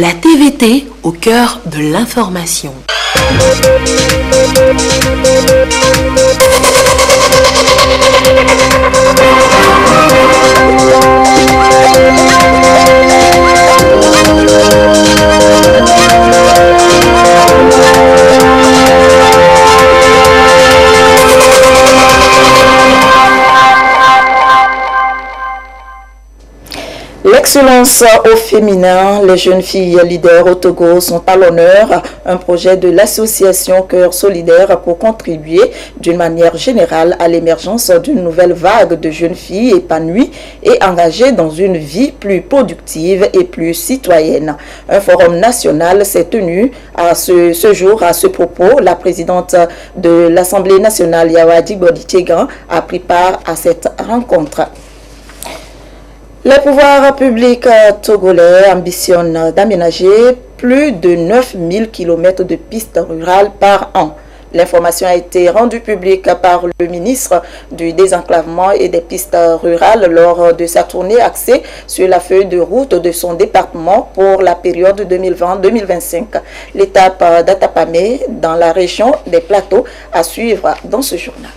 La TVT au cœur de l'information. L'excellence au féminin, les jeunes filles leaders au Togo sont à l'honneur. Un projet de l'association Cœur Solidaire pour contribuer d'une manière générale à l'émergence d'une nouvelle vague de jeunes filles épanouies et engagées dans une vie plus productive et plus citoyenne. Un forum national s'est tenu à ce jour. À ce propos, la présidente de l'Assemblée nationale, Yawa Djigbodi Tchegan, a pris part à cette rencontre. Les pouvoirs publics togolais ambitionnent d'aménager plus de 9000 km de pistes rurales par an. L'information a été rendue publique par le ministre du Désenclavement et des pistes rurales lors de sa tournée axée sur la feuille de route de son département pour la période 2020-2025. L'étape d'Atapamé dans la région des Plateaux à suivre dans ce journal.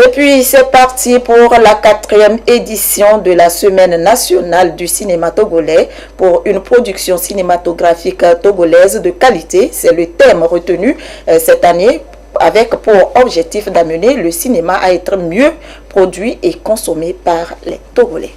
Et puis, c'est parti pour la 4e édition de la Semaine nationale du cinéma togolais pour une production cinématographique togolaise de qualité. C'est le thème retenu cette année avec pour objectif d'amener le cinéma à être mieux produit et consommé par les Togolais.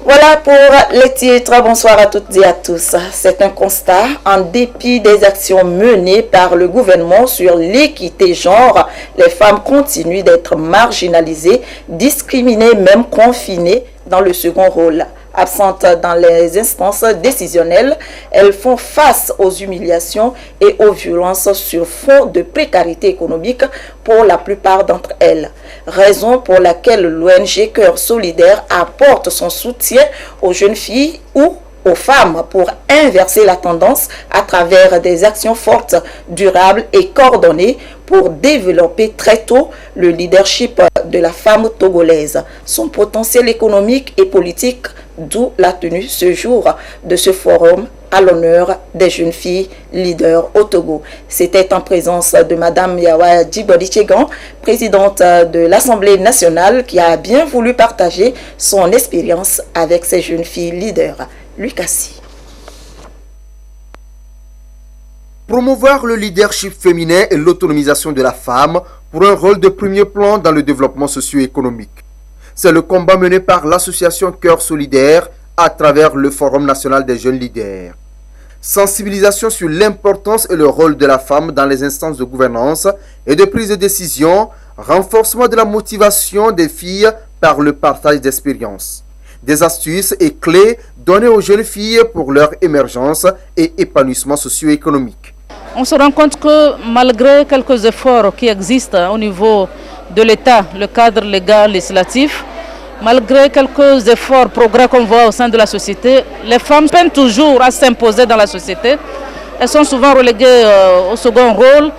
Voilà pour les titres. Bonsoir à toutes et à tous. C'est un constat. En dépit des actions menées par le gouvernement sur l'équité genre, les femmes continuent d'être marginalisées, discriminées, même confinées dans le second rôle. Absentes dans les instances décisionnelles, elles font face aux humiliations et aux violences sur fond de précarité économique pour la plupart d'entre elles. Raison pour laquelle l'ONG Cœur Solidaire apporte son soutien aux jeunes filles ou aux femmes pour inverser la tendance à travers des actions fortes, durables et coordonnées pour développer très tôt le leadership de la femme togolaise, son potentiel économique et politique, d'où la tenue ce jour de ce forum à l'honneur des jeunes filles leaders au Togo. C'était en présence de Madame Yawa Djigbodi Tchegan, présidente de l'Assemblée nationale, qui a bien voulu partager son expérience avec ces jeunes filles leaders. Lucassi. Promouvoir le leadership féminin et l'autonomisation de la femme pour un rôle de premier plan dans le développement socio-économique. C'est le combat mené par l'association Cœur Solidaire à travers le Forum national des jeunes leaders. Sensibilisation sur l'importance et le rôle de la femme dans les instances de gouvernance et de prise de décision, renforcement de la motivation des filles par le partage d'expériences. Des astuces et clés données aux jeunes filles pour leur émergence et épanouissement socio-économique. On se rend compte que malgré quelques efforts qui existent au niveau de l'État, le cadre légal législatif, malgré quelques efforts, progrès qu'on voit au sein de la société, les femmes peinent toujours à s'imposer dans la société. Elles sont souvent reléguées au second rôle.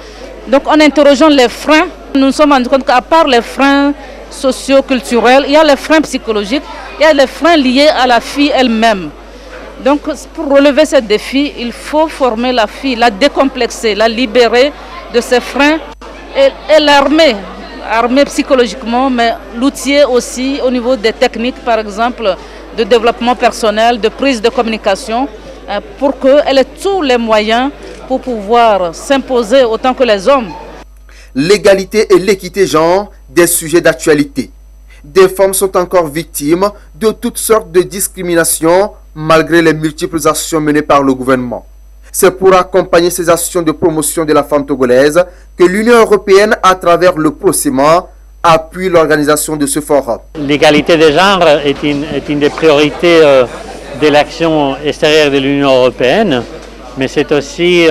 Donc en interrogeant les freins, nous nous sommes rendus compte qu'à part les freins socio-culturels, il y a les freins psychologiques, il y a les freins liés à la fille elle-même. Donc pour relever ce défi, il faut former la fille, la décomplexer, la libérer de ces freins et l'armer. Armée psychologiquement, mais l'outil aussi au niveau des techniques, par exemple, de développement personnel, de prise de communication, pour qu'elle ait tous les moyens pour pouvoir s'imposer autant que les hommes. L'égalité et l'équité genre, des sujets d'actualité. Des femmes sont encore victimes de toutes sortes de discriminations malgré les multiples actions menées par le gouvernement. C'est pour accompagner ces actions de promotion de la femme togolaise que l'Union européenne, à travers le PROCEMA, appuie l'organisation de ce forum. L'égalité des genres est une des priorités de l'action extérieure de l'Union européenne, mais c'est aussi,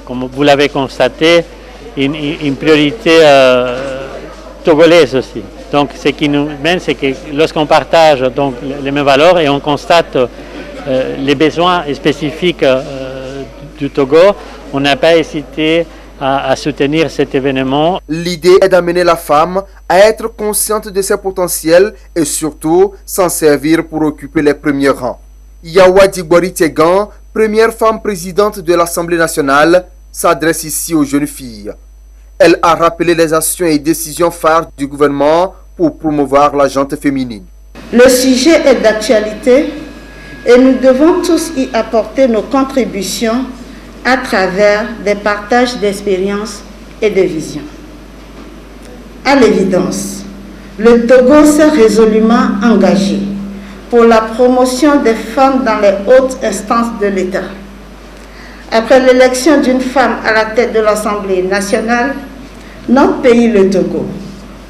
comme vous l'avez constaté, une priorité togolaise aussi. Donc ce qui nous mène, c'est que lorsqu'on partage donc, les mêmes valeurs et on constate les besoins spécifiques du Togo, on n'a pas hésité à soutenir cet événement. L'idée est d'amener la femme à être consciente de ses potentiels et surtout s'en servir pour occuper les premiers rangs. Yawa Digbori Tegan, première femme présidente de l'Assemblée nationale, s'adresse ici aux jeunes filles. Elle a rappelé les actions et décisions phares du gouvernement pour promouvoir la gente féminine. Le sujet est d'actualité et nous devons tous y apporter nos contributions à travers des partages d'expériences et de visions. À l'évidence, le Togo s'est résolument engagé pour la promotion des femmes dans les hautes instances de l'État. Après l'élection d'une femme à la tête de l'Assemblée nationale, notre pays, le Togo,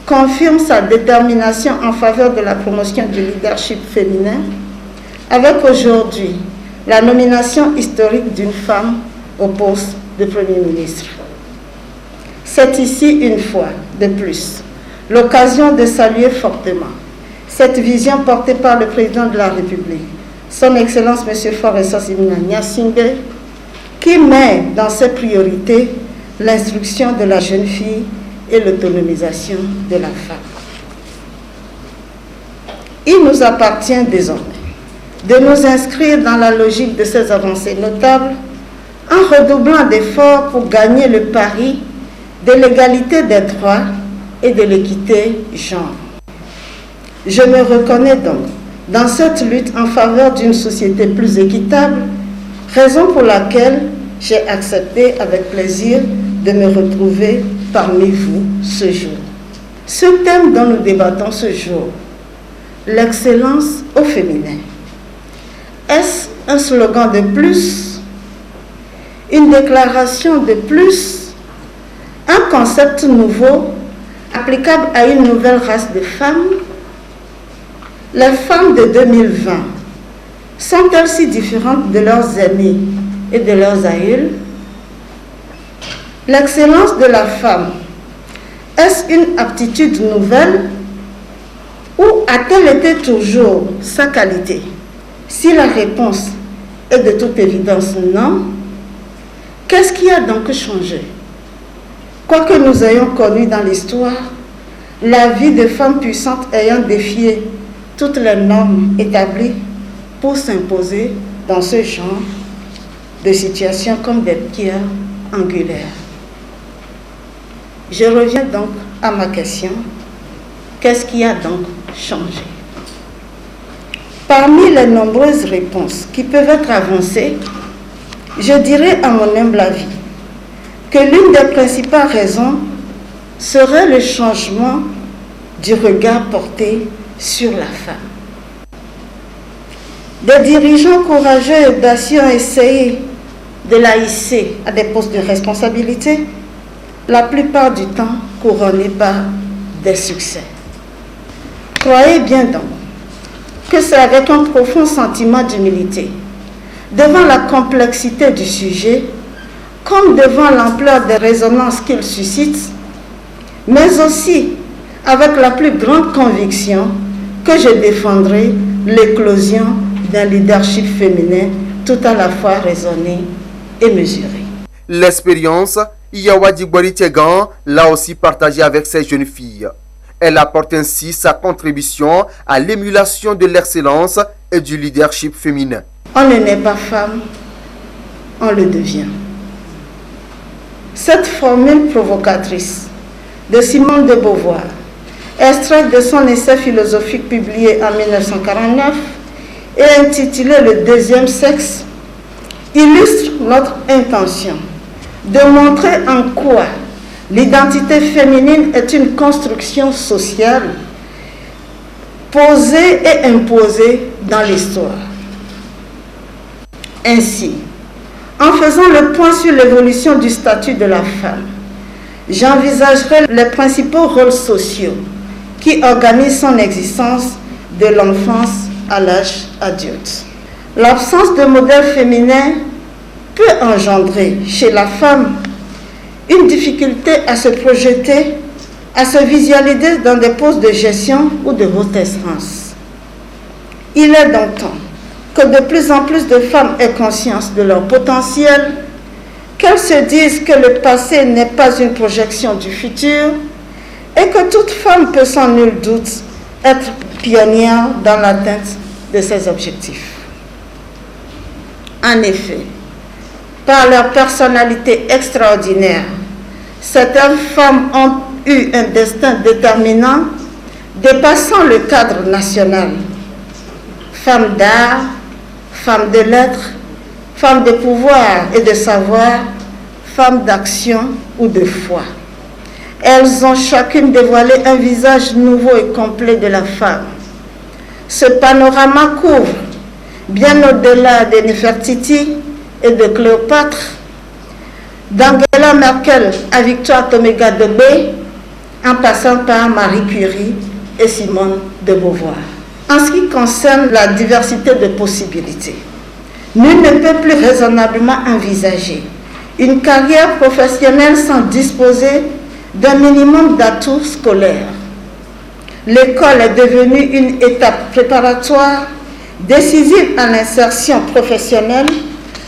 confirme sa détermination en faveur de la promotion du leadership féminin, avec aujourd'hui la nomination historique d'une femme au poste de Premier ministre. C'est ici, une fois de plus, l'occasion de saluer fortement cette vision portée par le président de la République, son Excellence M. Forest Simina Gnassingbé, qui met dans ses priorités l'instruction de la jeune fille et l'autonomisation de la femme. Il nous appartient désormais de nous inscrire dans la logique de ces avancées notables en redoublant d'efforts pour gagner le pari de l'égalité des droits et de l'équité genre. Je me reconnais donc dans cette lutte en faveur d'une société plus équitable, raison pour laquelle j'ai accepté avec plaisir de me retrouver parmi vous ce jour. Ce thème dont nous débattons ce jour, l'excellence au féminin, est-ce un slogan de plus, une déclaration de plus, un concept nouveau applicable à une nouvelle race de femmes? Les femmes de 2020 sont-elles si différentes de leurs aînées et de leurs aïeuls? L'excellence de la femme, est-ce une aptitude nouvelle ou a-t-elle été toujours sa qualité? Si la réponse est de toute évidence non, qu'est-ce qui a donc changé? Quoi que nous ayons connu dans l'histoire, la vie de femmes puissantes ayant défié toutes les normes établies pour s'imposer dans ce genre de situation comme des pierres angulaires. Je reviens donc à ma question. Qu'est-ce qui a donc changé? Parmi les nombreuses réponses qui peuvent être avancées, je dirais à mon humble avis que l'une des principales raisons serait le changement du regard porté sur la femme. Des dirigeants courageux et audacieux ont essayé de la hisser à des postes de responsabilité, la plupart du temps couronnés par des succès. Croyez bien donc que c'est avec un profond sentiment d'humilité, devant la complexité du sujet, comme devant l'ampleur des résonances qu'il suscite, mais aussi avec la plus grande conviction que je défendrai l'éclosion d'un leadership féminin tout à la fois raisonné et mesuré. L'expérience, Yawa Digbori Tegan l'a aussi partagée avec ses jeunes filles. Elle apporte ainsi sa contribution à l'émulation de l'excellence et du leadership féminin. On ne naît pas femme, on le devient. Cette formule provocatrice de Simone de Beauvoir, extraite de son essai philosophique publié en 1949 et intitulé « Le deuxième sexe », illustre notre intention de montrer en quoi l'identité féminine est une construction sociale posée et imposée dans l'histoire. Ainsi, en faisant le point sur l'évolution du statut de la femme, j'envisagerai les principaux rôles sociaux qui organisent son existence de l'enfance à l'âge adulte. L'absence de modèle féminin peut engendrer chez la femme une difficulté à se projeter, à se visualiser dans des postes de gestion ou de haute instance. Il est donc temps que de plus en plus de femmes aient conscience de leur potentiel qu'elles se disent que le passé n'est pas une projection du futur et que toute femme peut sans nul doute être pionnière dans l'atteinte de ses objectifs. En effet, par leur personnalité extraordinaire, certaines femmes ont eu un destin déterminant dépassant le cadre national. Femmes d'art, femmes de lettres, femmes de pouvoir et de savoir, femmes d'action ou de foi. Elles ont chacune dévoilé un visage nouveau et complet de la femme. Ce panorama couvre, bien au-delà de Nefertiti et de Cléopâtre, d'Angela Merkel à Victoire Toméga-Debé, en passant par Marie Curie et Simone de Beauvoir. En ce qui concerne la diversité de possibilités, nul ne peut plus raisonnablement envisager une carrière professionnelle sans disposer d'un minimum d'atouts scolaires. L'école est devenue une étape préparatoire décisive à l'insertion professionnelle,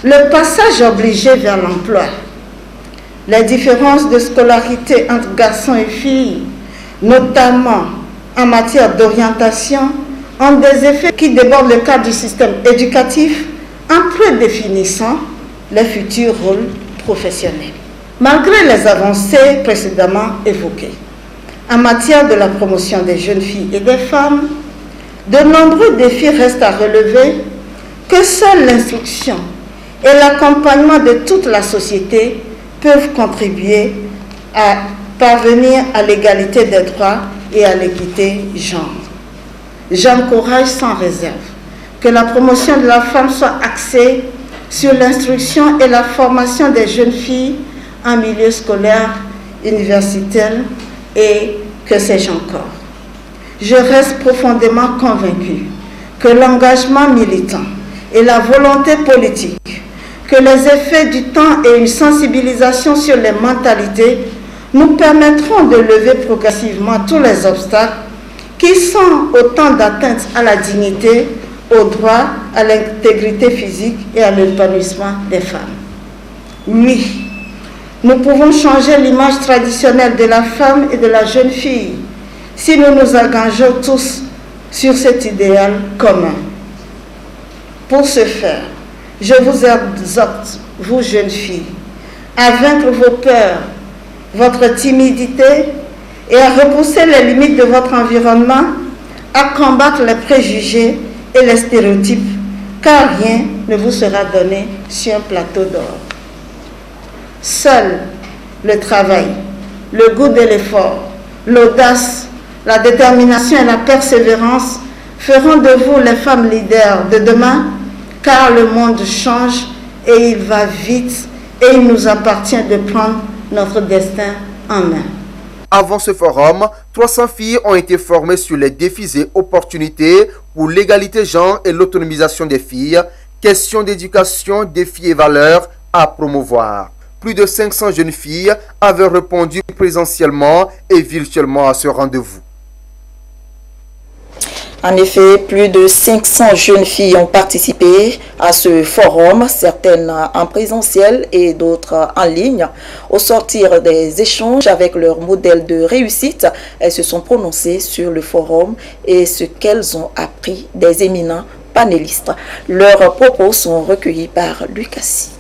le passage obligé vers l'emploi. Les différences de scolarité entre garçons et filles, notamment en matière d'orientation, ont des effets qui débordent le cadre du système éducatif en prédéfinissant les futurs rôles professionnels. Malgré les avancées précédemment évoquées, en matière de la promotion des jeunes filles et des femmes, de nombreux défis restent à relever que seule l'instruction et l'accompagnement de toute la société peuvent contribuer à parvenir à l'égalité des droits et à l'équité genre. J'encourage sans réserve que la promotion de la femme soit axée sur l'instruction et la formation des jeunes filles en milieu scolaire, universitaire et que sais-je encore. Je reste profondément convaincue que l'engagement militant et la volonté politique, que les effets du temps et une sensibilisation sur les mentalités nous permettront de lever progressivement tous les obstacles qui sont autant d'atteintes à la dignité, au droit, à l'intégrité physique et à l'épanouissement des femmes. Oui, nous pouvons changer l'image traditionnelle de la femme et de la jeune fille si nous nous engageons tous sur cet idéal commun. Pour ce faire, je vous exhorte, vous jeunes filles, à vaincre vos peurs, votre timidité et à repousser les limites de votre environnement, à combattre les préjugés et les stéréotypes, car rien ne vous sera donné sur un plateau d'or. Seul le travail, le goût de l'effort, l'audace, la détermination et la persévérance feront de vous les femmes leaders de demain, car le monde change et il va vite et il nous appartient de prendre notre destin en main. Avant ce forum, 300 filles ont été formées sur les défis et opportunités pour l'égalité genre et l'autonomisation des filles, questions d'éducation, défis et valeurs à promouvoir. Plus de 500 jeunes filles avaient répondu présentiellement et virtuellement à ce rendez-vous. En effet, plus de 500 jeunes filles ont participé à ce forum, certaines en présentiel et d'autres en ligne. Au sortir des échanges avec leur modèle de réussite, elles se sont prononcées sur le forum et ce qu'elles ont appris des éminents panélistes. Leurs propos sont recueillis par Lucassi.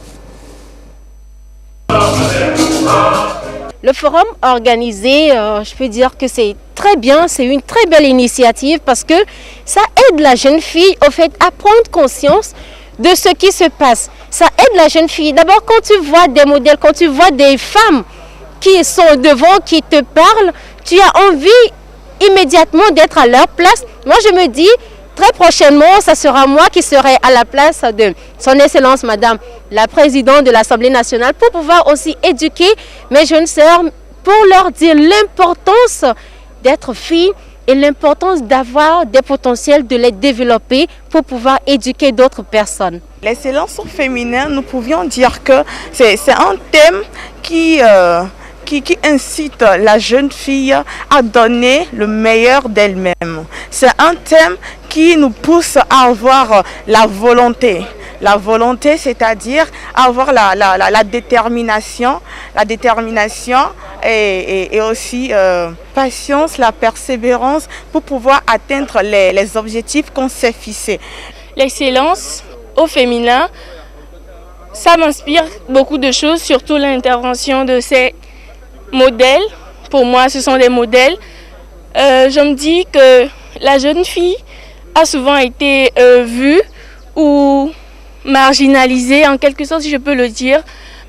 Le forum organisé, je peux dire que c'est très bien, c'est une très belle initiative parce que ça aide la jeune fille au fait à prendre conscience de ce qui se passe. Ça aide la jeune fille. D'abord, quand tu vois des modèles, quand tu vois des femmes qui sont devant, qui te parlent, tu as envie immédiatement d'être à leur place. Moi, je me dis, très prochainement, ça sera moi qui serai à la place de son Excellence Madame la Présidente de l'Assemblée nationale pour pouvoir aussi éduquer mes jeunes sœurs, pour leur dire l'importance d'être fille et l'importance d'avoir des potentiels, de les développer pour pouvoir éduquer d'autres personnes. L'excellence féminine, nous pouvions dire que c'est un thème qui incite la jeune fille à donner le meilleur d'elle-même. C'est un thème qui nous pousse à avoir la volonté, la volonté, c'est-à-dire avoir la détermination et aussi patience, la persévérance pour pouvoir atteindre les objectifs qu'on s'est fixés. L'excellence au féminin, ça m'inspire beaucoup de choses, surtout l'intervention de ces modèles. Pour moi, ce sont des modèles. Je me dis que la jeune fille a souvent été vue ou marginalisée, en quelque sorte, si je peux le dire.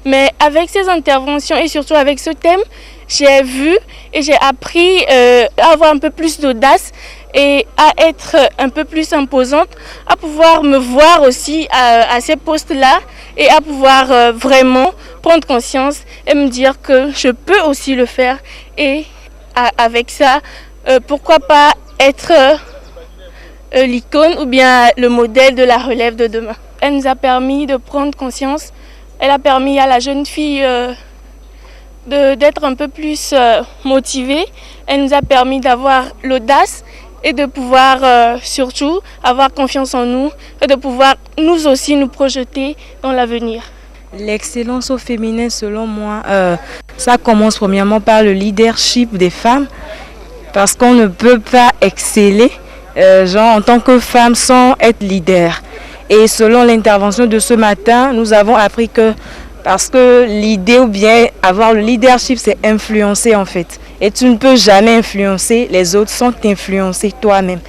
Mais avec ces interventions et surtout avec ce thème, j'ai vu et j'ai appris à avoir un peu plus d'audace et à être un peu plus imposante, à pouvoir me voir aussi à ces postes-là et à pouvoir vraiment prendre conscience et me dire que je peux aussi le faire. Et avec ça, pourquoi pas être l'icône ou bien le modèle de la relève de demain. Elle nous a permis de prendre conscience, elle a permis à la jeune fille d'être un peu plus motivée, elle nous a permis d'avoir l'audace et de pouvoir surtout avoir confiance en nous et de pouvoir nous aussi nous projeter dans l'avenir. L'excellence au féminin, selon moi, ça commence premièrement par le leadership des femmes, parce qu'on ne peut pas exceller en tant que femme sans être leader. Et selon l'intervention de ce matin, nous avons appris que parce que l'idée ou bien avoir le leadership, c'est influencer en fait. Et tu ne peux jamais influencer, les autres sont influencés toi-même.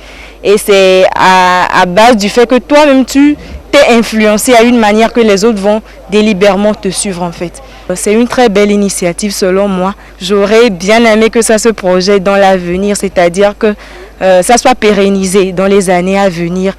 Et c'est à base du fait que toi-même tu t'es influencé à une manière que les autres vont délibérément te suivre en fait. C'est une très belle initiative selon moi. J'aurais bien aimé que ça se projette dans l'avenir, c'est-à-dire que ça soit pérennisé dans les années à venir.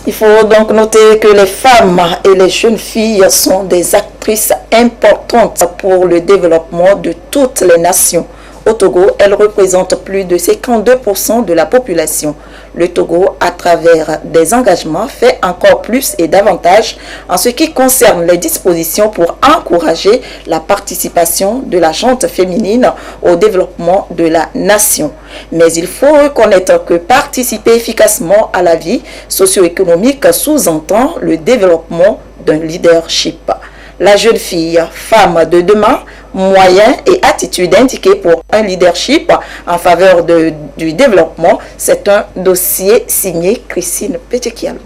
Il faut donc noter que les femmes et les jeunes filles sont des actrices importantes pour le développement de toutes les nations. Au Togo, elles représentent plus de 52% de la population. Le Togo, à travers des engagements, fait encore plus et davantage en ce qui concerne les dispositions pour encourager la participation de la gente féminine au développement de la nation. Mais il faut reconnaître que participer efficacement à la vie socio-économique sous-entend le développement d'un leadership. La jeune fille, femme de demain, moyens et attitudes indiquées pour un leadership en faveur du développement, c'est un dossier signé Christine Petekialde.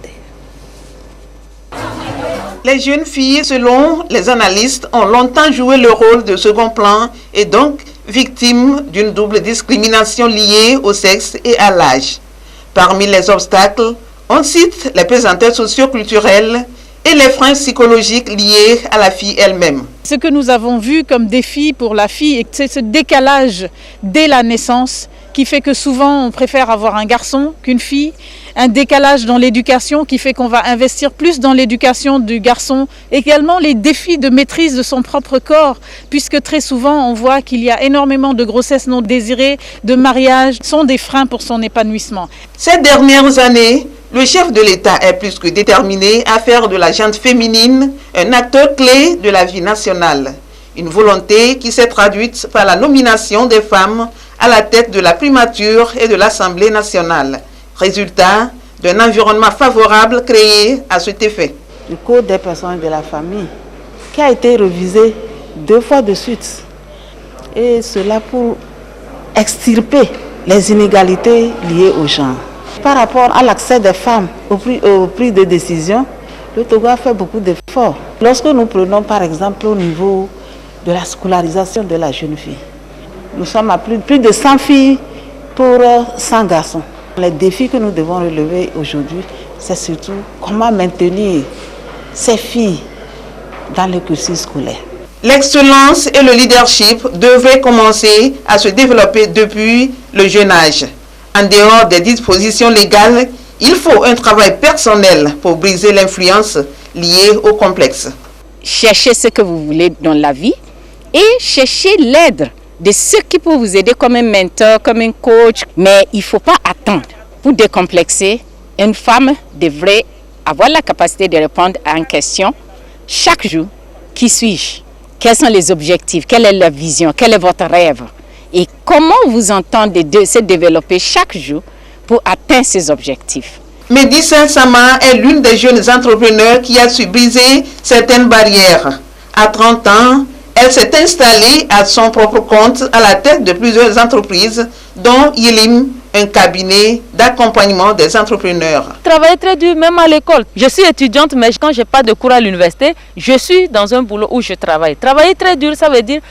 Les jeunes filles, selon les analystes, ont longtemps joué le rôle de second plan et donc victimes d'une double discrimination liée au sexe et à l'âge. Parmi les obstacles, on cite les pesanteurs socio-culturelles et les freins psychologiques liés à la fille elle-même. Ce que nous avons vu comme défi pour la fille, c'est ce décalage dès la naissance qui fait que souvent on préfère avoir un garçon qu'une fille, un décalage dans l'éducation qui fait qu'on va investir plus dans l'éducation du garçon, également les défis de maîtrise de son propre corps, puisque très souvent on voit qu'il y a énormément de grossesses non désirées, de mariages, sont des freins pour son épanouissement. Ces dernières années, le chef de l'État est plus que déterminé à faire de la gente féminine un acteur clé de la vie nationale. Une volonté qui s'est traduite par la nomination des femmes à la tête de la primature et de l'Assemblée nationale. Résultat d'un environnement favorable créé à cet effet. Le Code des personnes de la famille qui a été révisé 2 fois de suite. Et cela pour extirper les inégalités liées au genre. Par rapport à l'accès des femmes au prix de décision, le Togo a fait beaucoup d'efforts. Lorsque nous prenons par exemple au niveau de la scolarisation de la jeune fille, nous sommes à plus de 100 filles pour 100 garçons. Les défis que nous devons relever aujourd'hui, c'est surtout comment maintenir ces filles dans le cursus scolaire. L'excellence et le leadership devraient commencer à se développer depuis le jeune âge. En dehors des dispositions légales, il faut un travail personnel pour briser l'influence liée au complexe. Cherchez ce que vous voulez dans la vie et cherchez l'aide de ceux qui peuvent vous aider comme un mentor, comme un coach. Mais il ne faut pas attendre. Pour décomplexer, une femme devrait avoir la capacité de répondre à une question chaque jour. Qui suis-je? Quels sont les objectifs? Quelle est la vision? Quel est votre rêve? Et comment vous entendez se développer chaque jour pour atteindre ces objectifs? Médissa Sama est l'une des jeunes entrepreneurs qui a su briser certaines barrières. À 30 ans, elle s'est installée à son propre compte à la tête de plusieurs entreprises, dont Yilim, un cabinet d'accompagnement des entrepreneurs. Travailler très dur, même à l'école. Je suis étudiante, mais quand je n'ai pas de cours à l'université, je suis dans un boulot où je travaille. Travailler très dur, ça veut dire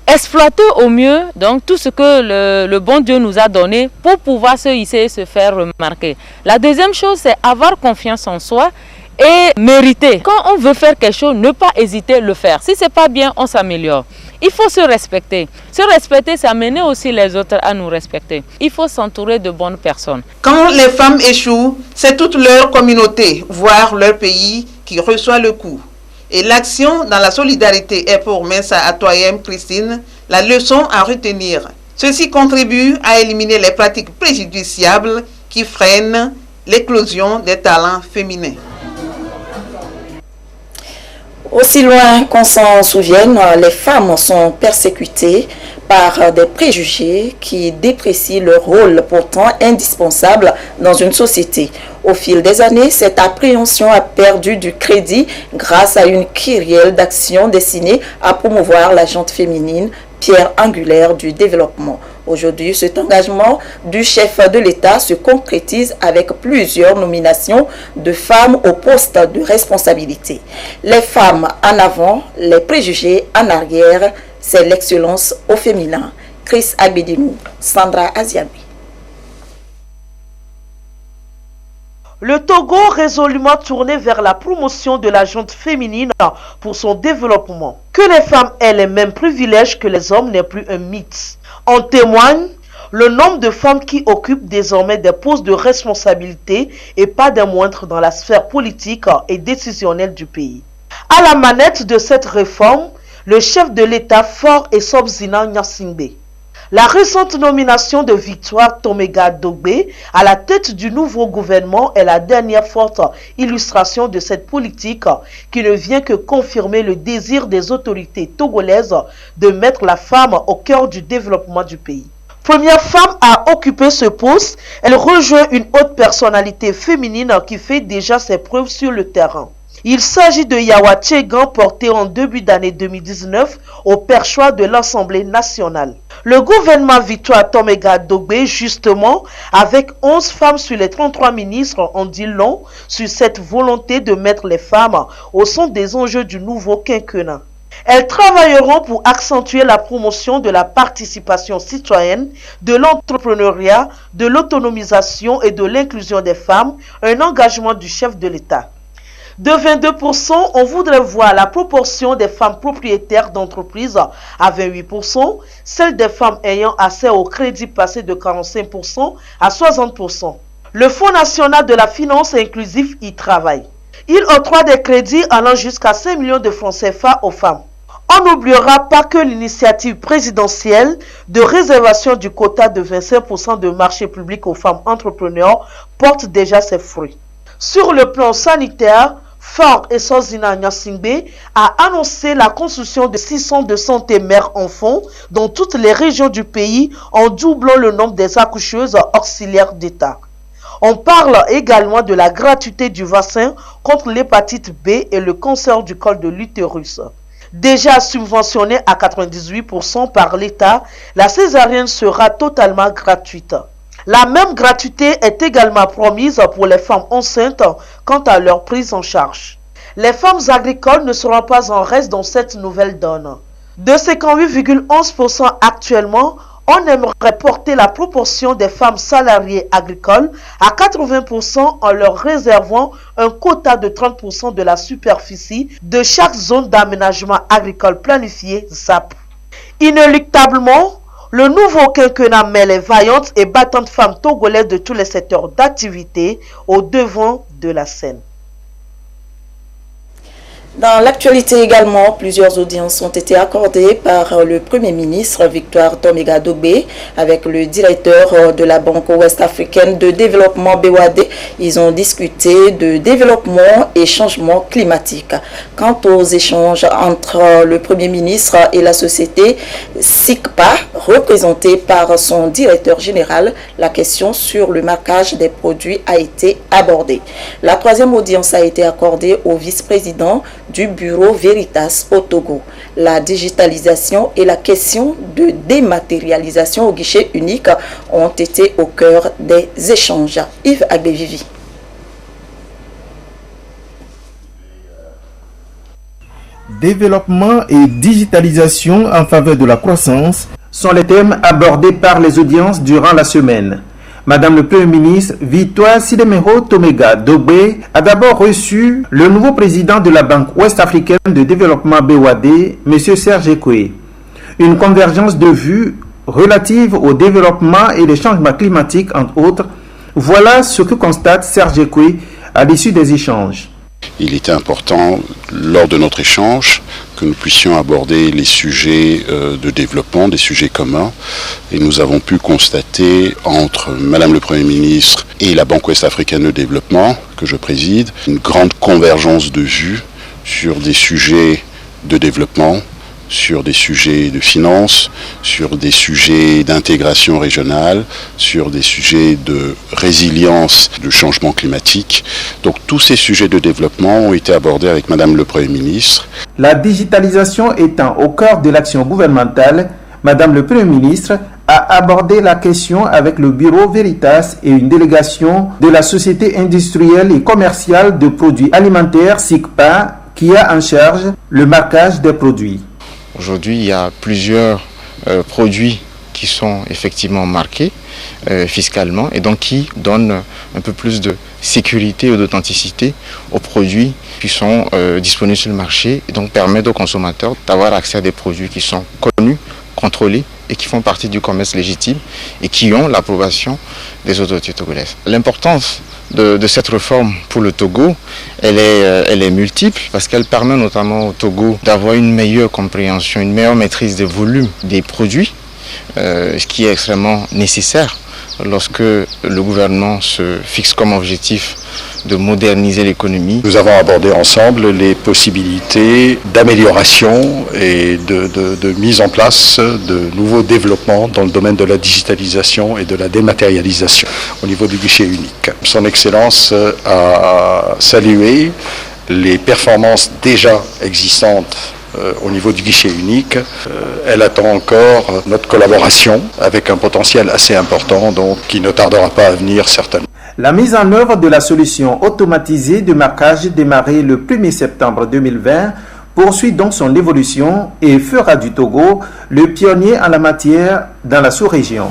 exploiter au mieux donc, tout ce que le bon Dieu nous a donné pour pouvoir se hisser et se faire remarquer. La deuxième chose, c'est avoir confiance en soi et mériter. Quand on veut faire quelque chose, ne pas hésiter à le faire. Si ce n'est pas bien, on s'améliore. Il faut se respecter. Se respecter, c'est amener aussi les autres à nous respecter. Il faut s'entourer de bonnes personnes. Quand les femmes échouent, c'est toute leur communauté, voire leur pays, qui reçoit le coup. Et l'action dans la solidarité est pour Mensa Atoyem Christine la leçon à retenir. Ceci contribue à éliminer les pratiques préjudiciables qui freinent l'éclosion des talents féminins. Aussi loin qu'on s'en souvienne, les femmes sont persécutées par des préjugés qui déprécient leur rôle pourtant indispensable dans une société. Au fil des années, cette appréhension a perdu du crédit grâce à une kyrielle d'actions destinées à promouvoir la gente féminine, pierre angulaire du développement. Aujourd'hui, cet engagement du chef de l'État se concrétise avec plusieurs nominations de femmes au poste de responsabilité. Les femmes en avant, les préjugés en arrière, c'est l'excellence au féminin. Chris Abedinou, Sandra Aziabi. Le Togo résolument tourné vers la promotion de la gente féminine pour son développement. Que les femmes aient les mêmes privilèges que les hommes n'est plus un mythe. En témoigne le nombre de femmes qui occupent désormais des postes de responsabilité et pas des moindres dans la sphère politique et décisionnelle du pays. À la manette de cette réforme, le chef de l'État Fort et Sobzina Nyasingbe. La récente nomination de Victoire Tomega Dogbe à la tête du nouveau gouvernement est la dernière forte illustration de cette politique qui ne vient que confirmer le désir des autorités togolaises de mettre la femme au cœur du développement du pays. Première femme à occuper ce poste, elle rejoint une haute personnalité féminine qui fait déjà ses preuves sur le terrain. Il s'agit de Yawa Tchegan, porté en début d'année 2019 au perchoir de l'Assemblée nationale. Le gouvernement Victoire Tomega Dogbe, justement, avec 11 femmes sur les 33 ministres, en dit long sur cette volonté de mettre les femmes au centre des enjeux du nouveau quinquennat. Elles travailleront pour accentuer la promotion de la participation citoyenne, de l'entrepreneuriat, de l'autonomisation et de l'inclusion des femmes, un engagement du chef de l'État. De 22%, on voudrait voir la proportion des femmes propriétaires d'entreprises à 28%, celle des femmes ayant accès au crédit passer de 45% à 60%. Le Fonds national de la finance inclusive y travaille. Il octroie des crédits allant jusqu'à 5 millions de francs CFA aux femmes. On n'oubliera pas que l'initiative présidentielle de réservation du quota de 25% de marché public aux femmes entrepreneurs porte déjà ses fruits. Sur le plan sanitaire, Fort et Sobzina Nyasingbe a annoncé la construction de 6 centres de santé mère-enfant dans toutes les régions du pays en doublant le nombre des accoucheuses auxiliaires d'État. On parle également de la gratuité du vaccin contre l'hépatite B et le cancer du col de l'utérus. Déjà subventionnée à 98% par l'État, la césarienne sera totalement gratuite. La même gratuité est également promise pour les femmes enceintes quant à leur prise en charge. Les femmes agricoles ne seront pas en reste dans cette nouvelle donne. De 58,11% actuellement, on aimerait porter la proportion des femmes salariées agricoles à 80% en leur réservant un quota de 30% de la superficie de chaque zone d'aménagement agricole planifiée ZAP. Inéluctablement, le nouveau quinquennat met les vaillantes et battantes femmes togolaises de tous les secteurs d'activité au devant de la scène. Dans l'actualité également, plusieurs audiences ont été accordées par le Premier ministre Victoire Toméga Dobé avec le directeur de la Banque ouest-africaine de développement BOAD. Ils ont discuté de développement et changement climatique. Quant aux échanges entre le Premier ministre et la société SICPA, représentée par son directeur général, la question sur le marquage des produits a été abordée. La troisième audience a été accordée au vice-président du bureau Veritas au Togo. La digitalisation et la question de dématérialisation au guichet unique ont été au cœur des échanges. Yves Agbevivi. Développement et digitalisation en faveur de la croissance sont les thèmes abordés par les audiences durant la semaine. Madame le Premier ministre Victoire Sidemero Toméga Dobé a d'abord reçu le nouveau président de la Banque ouest-africaine de développement BOAD, M. Serge Ekwe. Une convergence de vues relative au développement et les changements climatiques, entre autres. Voilà ce que constate Serge Ekwe à l'issue des échanges. Il était important, lors de notre échange, que nous puissions aborder les sujets de développement, des sujets communs. Et nous avons pu constater entre Madame le Premier ministre et la Banque ouest-africaine de développement, que je préside, une grande convergence de vues sur des sujets de développement, sur des sujets de finances, sur des sujets d'intégration régionale, sur des sujets de résilience, de changement climatique. Donc tous ces sujets de développement ont été abordés avec Madame le Premier ministre. La digitalisation étant au cœur de l'action gouvernementale, Madame le Premier ministre a abordé la question avec le bureau Veritas et une délégation de la Société industrielle et commerciale de produits alimentaires SICPA qui a en charge le marquage des produits. Aujourd'hui, il y a plusieurs produits qui sont effectivement marqués fiscalement et donc qui donnent un peu plus de sécurité ou d'authenticité aux produits qui sont disponibles sur le marché et donc permettent aux consommateurs d'avoir accès à des produits qui sont connus, contrôlés et qui font partie du commerce légitime et qui ont l'approbation des autorités togolaises. L'importance de cette réforme pour le Togo, elle est multiple parce qu'elle permet notamment au Togo d'avoir une meilleure compréhension, une meilleure maîtrise des volumes des produits, ce qui est extrêmement nécessaire lorsque le gouvernement se fixe comme objectif de moderniser l'économie. Nous avons abordé ensemble les possibilités d'amélioration et de mise en place de nouveaux développements dans le domaine de la digitalisation et de la dématérialisation au niveau du guichet unique. Son Excellence a salué les performances déjà existantes au niveau du guichet unique. Elle attend encore notre collaboration avec un potentiel assez important, donc qui ne tardera pas à venir certainement. La mise en œuvre de la solution automatisée de marquage démarrée le 1er septembre 2020 poursuit donc son évolution et fera du Togo le pionnier en la matière dans la sous-région.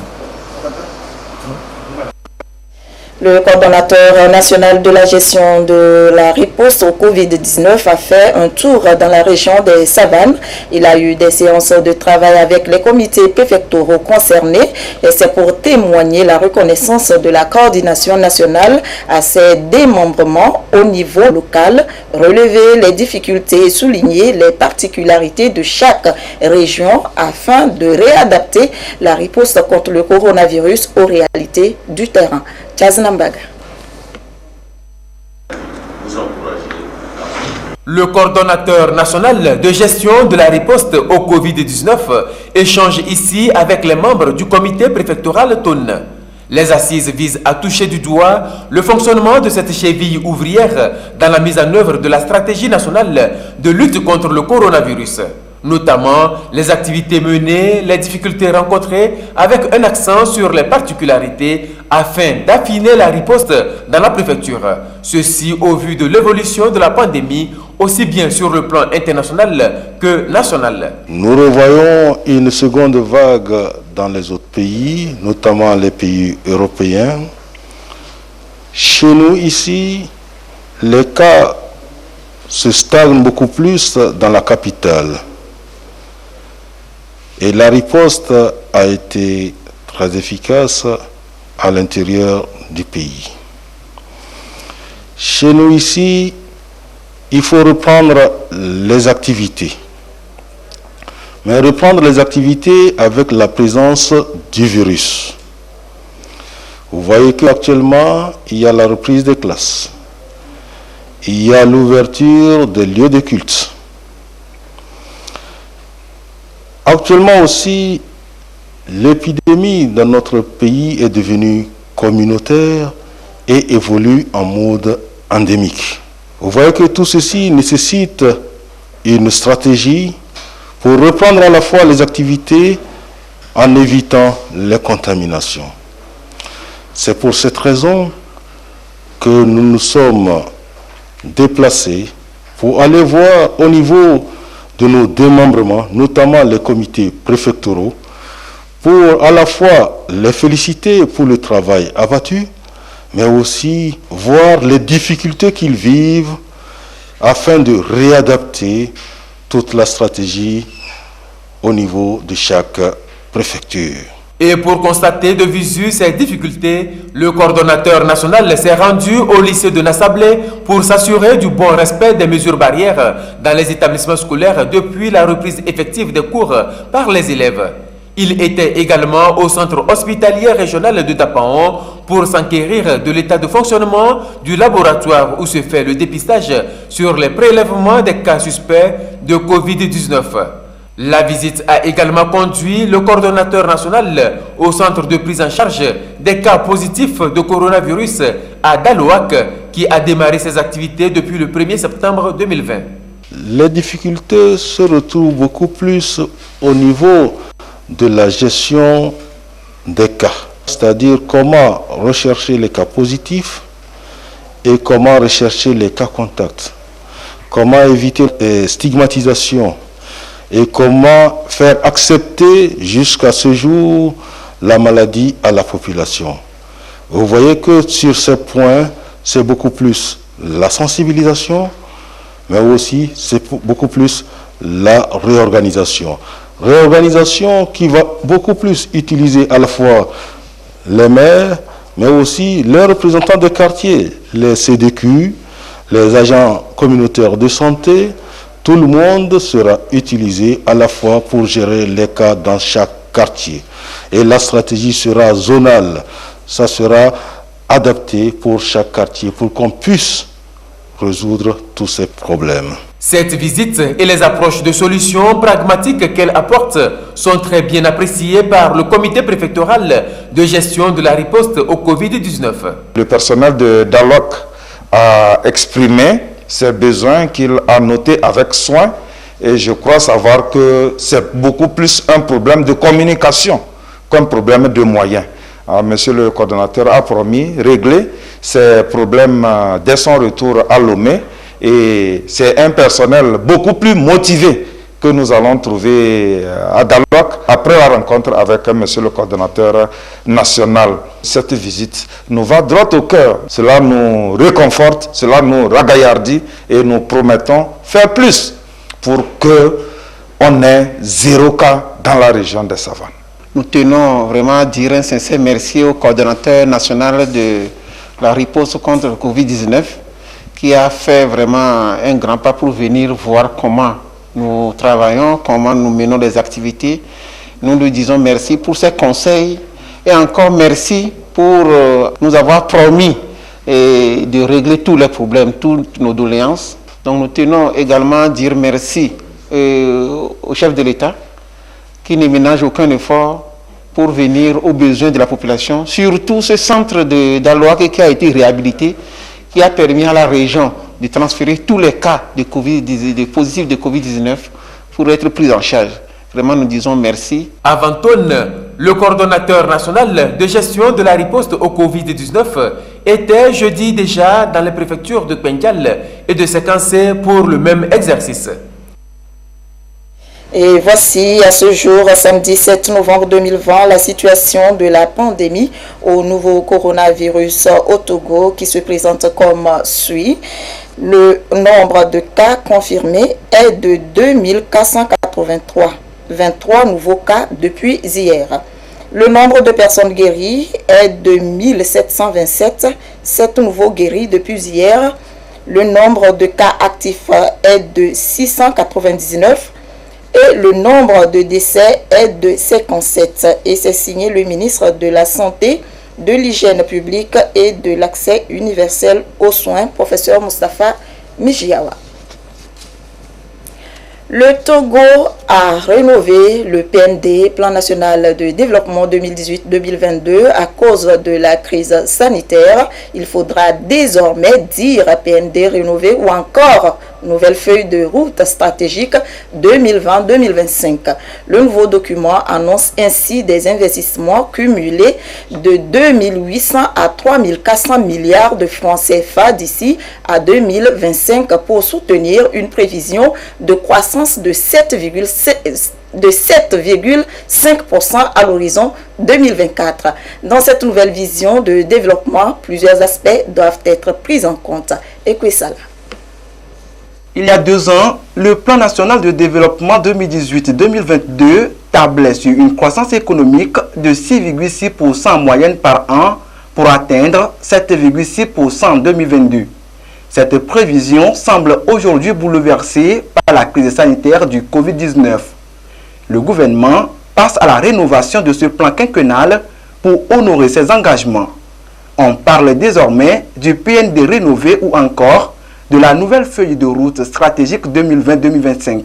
Le coordonnateur national de la gestion de la riposte au Covid-19 a fait un tour dans la région des Savanes. Il a eu des séances de travail avec les comités préfectoraux concernés et c'est pour témoigner la reconnaissance de la coordination nationale à ses démembrements au niveau local, relever les difficultés et souligner les particularités de chaque région afin de réadapter la riposte contre le coronavirus aux réalités du terrain. Chaznambaga. Le coordonnateur national de gestion de la riposte au Covid-19 échange ici avec les membres du comité préfectoral Thône. Les assises visent à toucher du doigt le fonctionnement de cette cheville ouvrière dans la mise en œuvre de la stratégie nationale de lutte contre le coronavirus, notamment les activités menées, les difficultés rencontrées avec un accent sur les particularités afin d'affiner la riposte dans la préfecture. Ceci au vu de l'évolution de la pandémie, aussi bien sur le plan international que national. Nous revoyons une seconde vague dans les autres pays, notamment les pays européens. Chez nous ici, les cas se stagnent beaucoup plus dans la capitale. Et la riposte a été très efficace à l'intérieur du pays. Chez nous ici, il faut reprendre les activités. Mais reprendre les activités avec la présence du virus. Vous voyez qu'actuellement, il y a la reprise des classes. Il y a l'ouverture des lieux de culte. Actuellement aussi, l'épidémie dans notre pays est devenue communautaire et évolue en mode endémique. Vous voyez que tout ceci nécessite une stratégie pour reprendre à la fois les activités en évitant les contaminations. C'est pour cette raison que nous nous sommes déplacés pour aller voir au niveau de nos démembrements, notamment les comités préfectoraux, pour à la fois les féliciter pour le travail abattu, mais aussi voir les difficultés qu'ils vivent afin de réadapter toute la stratégie au niveau de chaque préfecture. Et pour constater de visu ces difficultés, le coordonnateur national s'est rendu au lycée de Nassablé pour s'assurer du bon respect des mesures barrières dans les établissements scolaires depuis la reprise effective des cours par les élèves. Il était également au centre hospitalier régional de Dapaon pour s'enquérir de l'état de fonctionnement du laboratoire où se fait le dépistage sur les prélèvements des cas suspects de Covid-19. La visite a également conduit le coordonnateur national au centre de prise en charge des cas positifs de coronavirus à Dalouak qui a démarré ses activités depuis le 1er septembre 2020. Les difficultés se retrouvent beaucoup plus au niveau de la gestion des cas, c'est-à-dire comment rechercher les cas positifs et comment rechercher les cas contacts, comment éviter les stigmatisations et comment faire accepter jusqu'à ce jour la maladie à la population. Vous voyez que sur ces points, c'est beaucoup plus la sensibilisation, mais aussi c'est beaucoup plus la réorganisation. Réorganisation qui va beaucoup plus utiliser à la fois les maires, mais aussi les représentants des quartiers, les CDQ, les agents communautaires de santé. Tout le monde sera utilisé à la fois pour gérer les cas dans chaque quartier. Et la stratégie sera zonale. Ça sera adapté pour chaque quartier pour qu'on puisse résoudre tous ces problèmes. Cette visite et les approches de solutions pragmatiques qu'elle apporte sont très bien appréciées par le comité préfectoral de gestion de la riposte au Covid-19. Le personnel de Dalouak a exprimé ses besoins qu'il a notés avec soin et je crois savoir que c'est beaucoup plus un problème de communication qu'un problème de moyens. Alors, monsieur le coordonnateur a promis régler ces problèmes dès son retour à Lomé et c'est un personnel beaucoup plus motivé que nous allons trouver à Dalouak après la rencontre avec monsieur le coordonnateur national. Cette visite nous va droit au cœur. Cela nous réconforte, cela nous ragaillardit et nous promettons faire plus pour qu'on ait 0 cas dans la région des Savanes. Nous tenons vraiment à dire un sincère merci au coordonnateur national de la riposte contre le Covid-19 qui a fait vraiment un grand pas pour venir voir comment nous travaillons, comment nous menons les activités. Nous lui disons merci pour ses conseils et encore merci pour nous avoir promis de régler tous les problèmes, toutes nos doléances. Donc nous tenons également à dire merci au chef de l'État qui ne ménage aucun effort pour venir aux besoins de la population, surtout ce centre de Dalouak qui a été réhabilité, qui a permis à la région de transférer tous les cas de positifs de Covid-19 pour être pris en charge. Vraiment, nous disons merci. Avant Tonne, le coordonnateur national de gestion de la riposte au Covid-19 était jeudi déjà dans les préfectures de Pengal et de Séquencé pour le même exercice. Et voici à ce jour, samedi 7 novembre 2020, la situation de la pandémie au nouveau coronavirus au Togo qui se présente comme suit. Le nombre de cas confirmés est de 2483, 23 nouveaux cas depuis hier. Le nombre de personnes guéries est de 1727, 7 nouveaux guéris depuis hier. Le nombre de cas actifs est de 699 et le nombre de décès est de 57. Et c'est signé le ministre de la Santé, de l'Hygiène publique et de l'accès universel aux soins, professeur Moustapha Mijiawa. Le Togo a rénové le PND, Plan national de développement 2018-2022, à cause de la crise sanitaire. Il faudra désormais dire PND rénové ou encore nouvelle feuille de route stratégique 2020-2025. Le nouveau document annonce ainsi des investissements cumulés de 2800 à 3400 milliards de francs CFA d'ici à 2025 pour soutenir une prévision de croissance de 7,5% à l'horizon 2024. Dans cette nouvelle vision de développement, plusieurs aspects doivent être pris en compte. Écoutez ça là. Il y a 2 ans, le Plan national de développement 2018-2022 tablait sur une croissance économique de 6,6% en moyenne par an pour atteindre 7,6% en 2022. Cette prévision semble aujourd'hui bouleversée par la crise sanitaire du Covid-19. Le gouvernement passe à la rénovation de ce plan quinquennal pour honorer ses engagements. On parle désormais du PND rénové ou encore de la nouvelle feuille de route stratégique 2020-2025.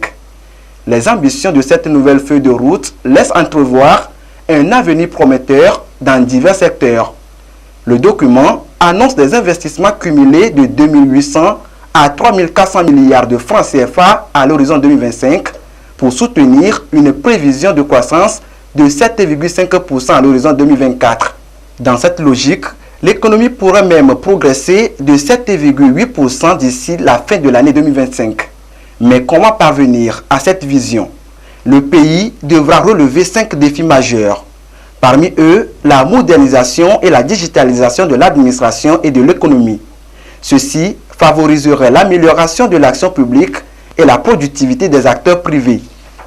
Les ambitions de cette nouvelle feuille de route laissent entrevoir un avenir prometteur dans divers secteurs. Le document annonce des investissements cumulés de 2800 à 3400 milliards de francs CFA à l'horizon 2025 pour soutenir une prévision de croissance de 7,5% à l'horizon 2024. Dans cette logique, l'économie pourrait même progresser de 7,8% d'ici la fin de l'année 2025. Mais comment parvenir à cette vision? Le pays devra relever 5 défis majeurs. Parmi eux, la modernisation et la digitalisation de l'administration et de l'économie. Ceci favoriserait l'amélioration de l'action publique et la productivité des acteurs privés.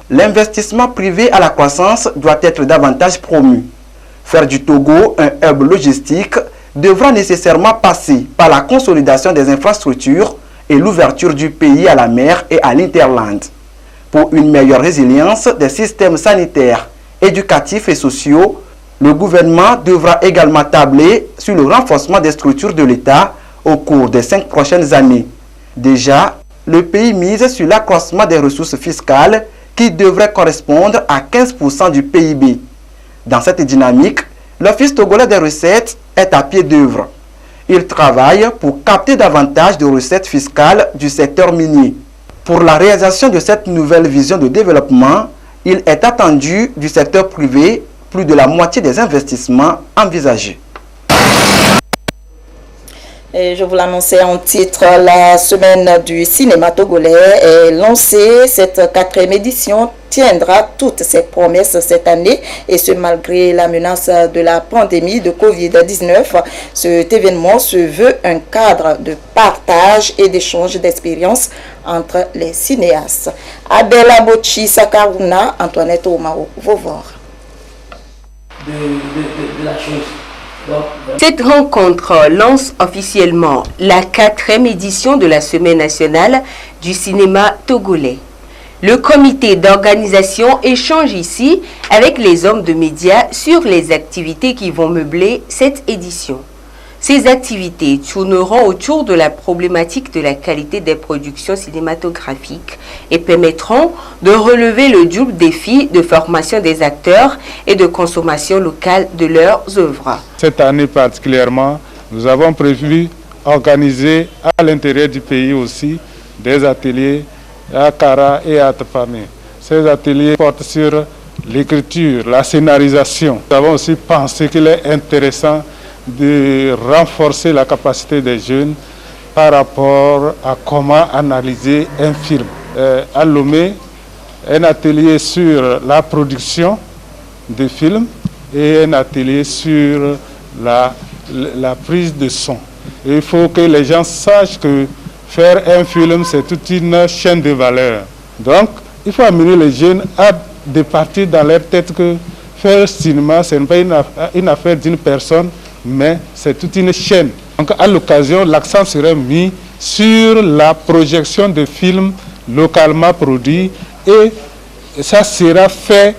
L'investissement privé à la croissance doit être davantage promu. Faire du Togo un hub logistique devra nécessairement passer par la consolidation des infrastructures et l'ouverture du pays à la mer et à l'interland. Pour une meilleure résilience des systèmes sanitaires, éducatifs et sociaux, le gouvernement devra également tabler sur le renforcement des structures de l'État au cours des 5 prochaines années. Déjà, le pays mise sur l'accroissement des ressources fiscales qui devrait correspondre à 15% du PIB. Dans cette dynamique, l'Office togolais des recettes est à pied d'œuvre. Il travaille pour capter davantage de recettes fiscales du secteur minier. Pour la réalisation de cette nouvelle vision de développement, il est attendu du secteur privé plus de la moitié des investissements envisagés. Et je vous l'annonçais en titre, la semaine du cinéma togolais est lancée. Cette 4e édition tiendra toutes ses promesses cette année, et ce malgré la menace de la pandémie de Covid-19. Cet événement se veut un cadre de partage et d'échange d'expériences entre les cinéastes. Abela Bochi Sakaruna, Antoinette Omao, Vovor. De la chose. Cette rencontre lance officiellement la 4e édition de la Semaine nationale du cinéma togolais. Le comité d'organisation échange ici avec les hommes de médias sur les activités qui vont meubler cette édition. Ces activités tourneront autour de la problématique de la qualité des productions cinématographiques et permettront de relever le double défi de formation des acteurs et de consommation locale de leurs œuvres. Cette année particulièrement, nous avons prévu organiser à l'intérieur du pays aussi des ateliers à Kara et à Tafamé. Ces ateliers portent sur l'écriture, la scénarisation. Nous avons aussi pensé qu'il est intéressant de renforcer la capacité des jeunes par rapport à comment analyser un film. À Lomé, un atelier sur la production de films et un atelier sur la prise de son. Et il faut que les gens sachent que faire un film, c'est toute une chaîne de valeur. Donc, il faut amener les jeunes à départir dans leur tête que faire cinéma, ce n'est pas une affaire d'une personne, mais c'est toute une chaîne. Donc à l'occasion, l'accent serait mis sur la projection de films localement produits et ça sera fait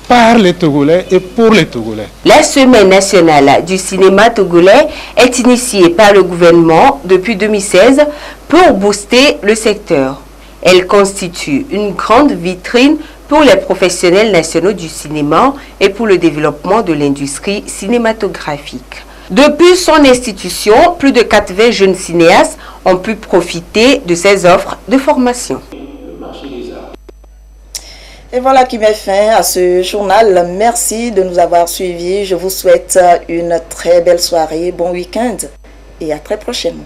par les Togolais et pour les Togolais. La Semaine nationale du cinéma togolais est initiée par le gouvernement depuis 2016 pour booster le secteur. Elle constitue une grande vitrine pour les professionnels nationaux du cinéma et pour le développement de l'industrie cinématographique. Depuis son institution, plus de 80 jeunes cinéastes ont pu profiter de ces offres de formation. Et voilà qui met fin à ce journal. Merci de nous avoir suivis. Je vous souhaite une très belle soirée, bon week-end et à très prochainement.